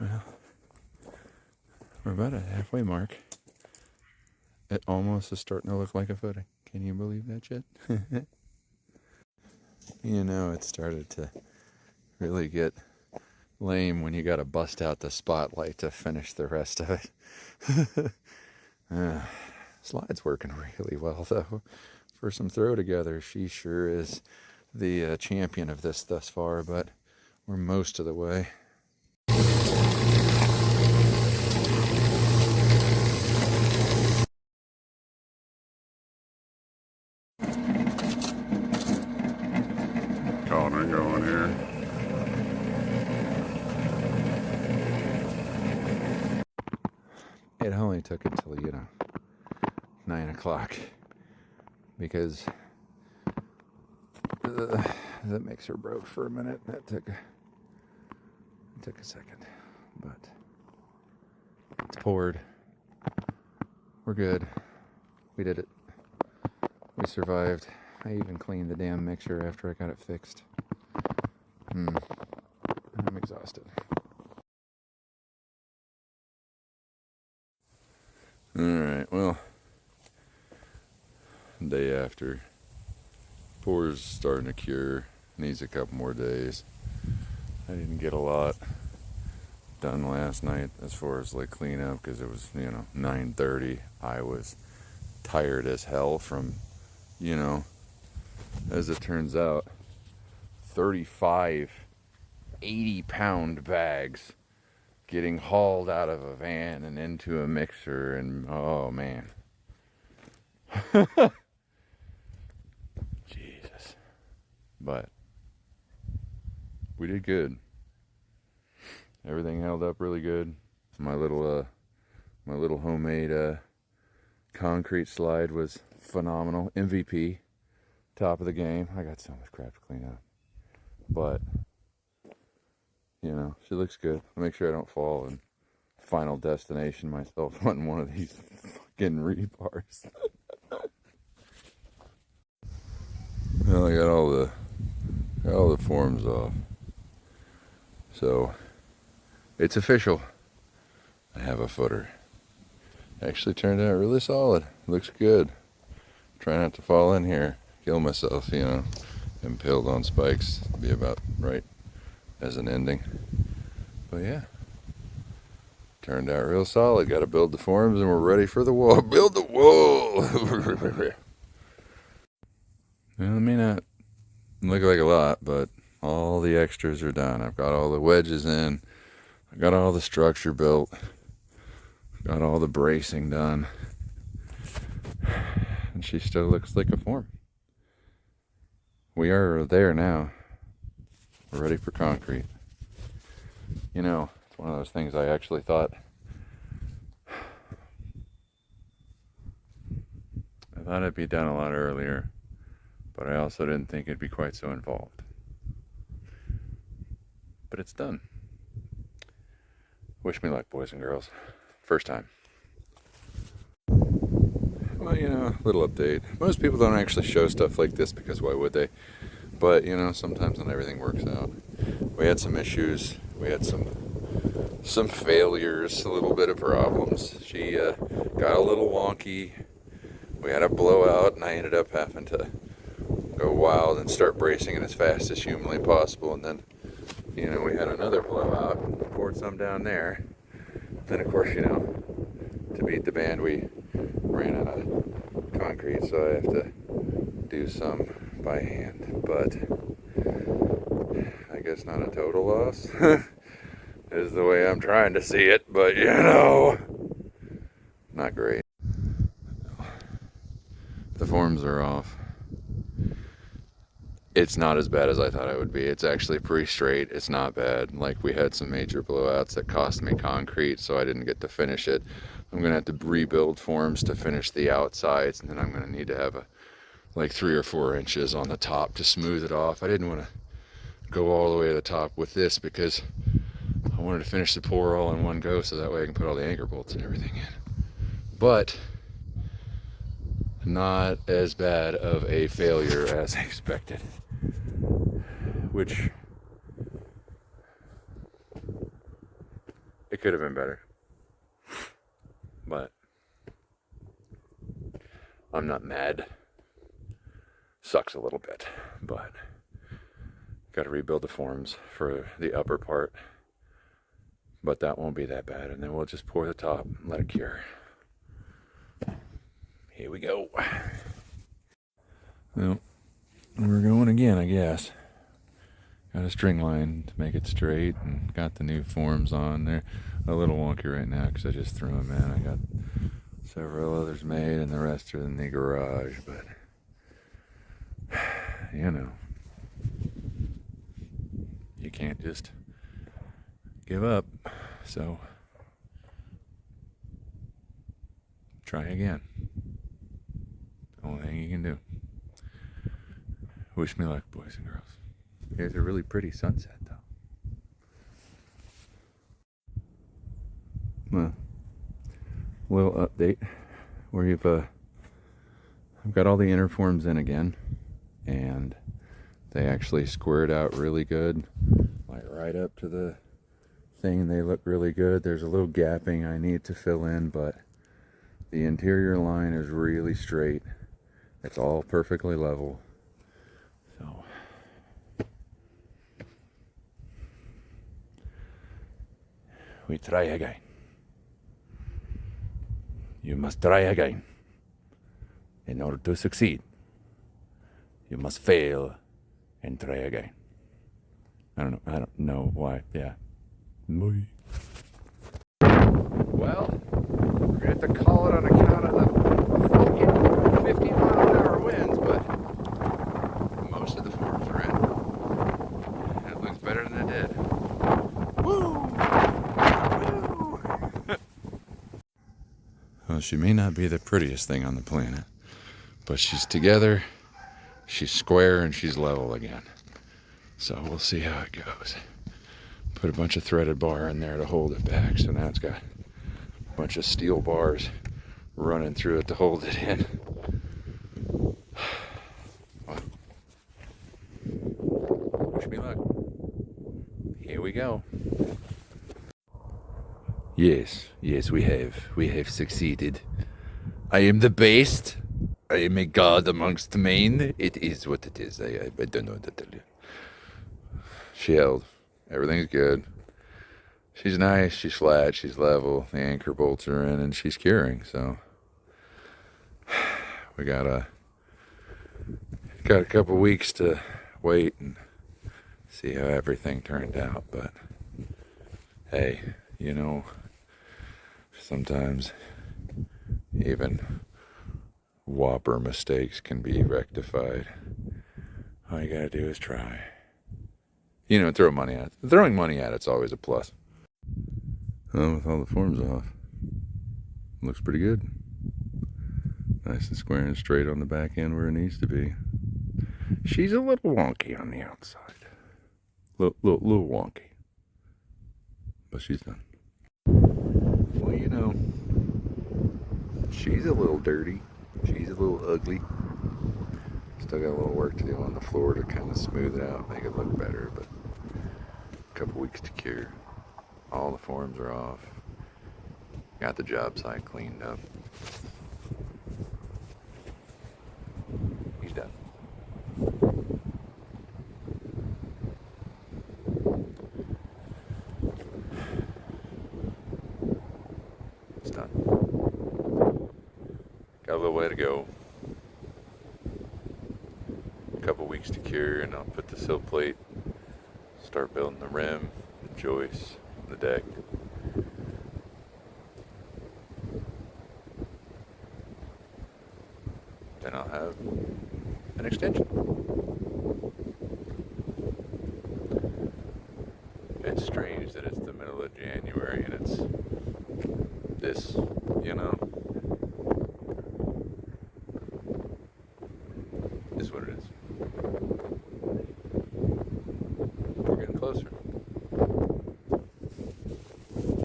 Well, we're about at halfway mark. It almost is starting to look like a footing. Can you believe that shit? You know, it started to really get lame when you got to bust out the spotlight to finish the rest of it. Slide's working really well, though. For some throw together, she sure is the champion of this thus far, but we're most of the way. Calling her going here. It only took until, 9 o'clock because the mixer broke for a minute. That took a second, but it's poured. We're good. We did it. We survived. I even cleaned the damn mixer after I got it fixed. I'm exhausted. Alright, well, day after. Poor's starting to cure. Needs a couple more days. I didn't get a lot done last night as far as like cleanup because it was, 9:30. I was tired as hell from, as it turns out, 35 80-pound bags getting hauled out of a van and into a mixer, and oh man. Jesus. But we did good. Everything held up really good. My little homemade concrete slide was phenomenal. MVP. Top of the game. I got so much crap to clean up. But she looks good. I'll make sure I don't fall and final destination myself on one of these fucking rebars. Well, I got all the forms off. So it's official. I have a footer. Actually turned out really solid. Looks good. Try not to fall in here. Kill myself, impaled on spikes. Be about right as an ending. But yeah. Turned out real solid. Got to build the forms and we're ready for the wall. Build the wall! Well, it may not look like a lot, but all the extras are done. I've got all the wedges in. I got all the structure built. Got all the bracing done. And she still looks like a form. We are there now. We're ready for concrete. It's one of those things I actually thought it'd be done a lot earlier, but I also didn't think it'd be quite so involved. But it's done. Wish me luck, boys and girls. First time. Well, little update. Most people don't actually show stuff like this because why would they? But, sometimes not everything works out. We had some issues. We had some failures, a little bit of problems. She got a little wonky. We had a blowout, and I ended up having to go wild and start bracing it as fast as humanly possible. And then, we had another blowout, poured some down there. Then, of course, to beat the band, we ran out of concrete, so I have to do some by hand. But I guess not a total loss is the way I'm trying to see it, but not great. The forms are off. It's not as bad as I thought it would be. It's actually pretty straight. It's not bad. Like, we had some major blowouts that cost me concrete, so I didn't get to finish it. I'm gonna have to rebuild forms to finish the outsides, and then I'm gonna need to have 3 or 4 inches on the top to smooth it off. I didn't want to go all the way to the top with this because I wanted to finish the pour all in one go, so that way I can put all the anchor bolts and everything in. But not as bad of a failure as expected, which It could have been better. But I'm not mad. Sucks a little bit, but got to rebuild the forms for the upper part. But that won't be that bad, and then we'll just pour the top and let it cure. Here we go. Well, we're going again, I guess. Got a string line to make it straight, and got the new forms on. They're a little wonky right now because I just threw them in. I got several others made, and the rest are in the garage, but you know, you can't just give up, so try again. Only thing you can do. Wish me luck, boys and girls. Here's a really pretty sunset, though. Well, little update. I've got all the inner forms in again, and they actually squared out really good, like right up to the thing. They look really good. There's a little gapping I need to fill in, but the interior line is really straight. It's all perfectly level. So we try again. You must try again. In order to succeed, you must fail and try again. I don't know why. Yeah. Well, we're gonna have to call it on account of the fucking 50-mile-an-hour winds, but most of the forms are in. It looks better than it did. Woo! Woo! Well, she may not be the prettiest thing on the planet, but she's together, she's square, and she's level again. So we'll see how it goes. Put a bunch of threaded bar in there to hold it back, so now it's got a bunch of steel bars running through it to hold it in. Well, wish me luck. Here we go. Yes, we have succeeded. I am the best. I am a god amongst men. It is what it is. I don't know what to tell you. She held. Everything's good. She's nice, she's flat, she's level. The anchor bolts are in, and she's curing. So we got a couple weeks to wait and see how everything turned out. But hey, you know, sometimes even whopper mistakes can be rectified. All you gotta do is try. You know, throw money at it. Throwing money at it's always a plus. With all the forms off, looks pretty good. Nice and square and straight on the back end where it needs to be. She's a little wonky on the outside. Little wonky. But she's done. Well, you know, she's a little dirty. She's a little ugly. Still got a little work to do on the floor to kind of smooth it out, make it look better, but a couple weeks to cure. All the forms are off. Got the job site cleaned up. He's done. It's done. Got a little way to go. A couple weeks to cure, and I'll put the sill plate, start building the rim, the joists, the deck. Then I'll have an extension. It's strange that it's the middle of January and it's this, you know.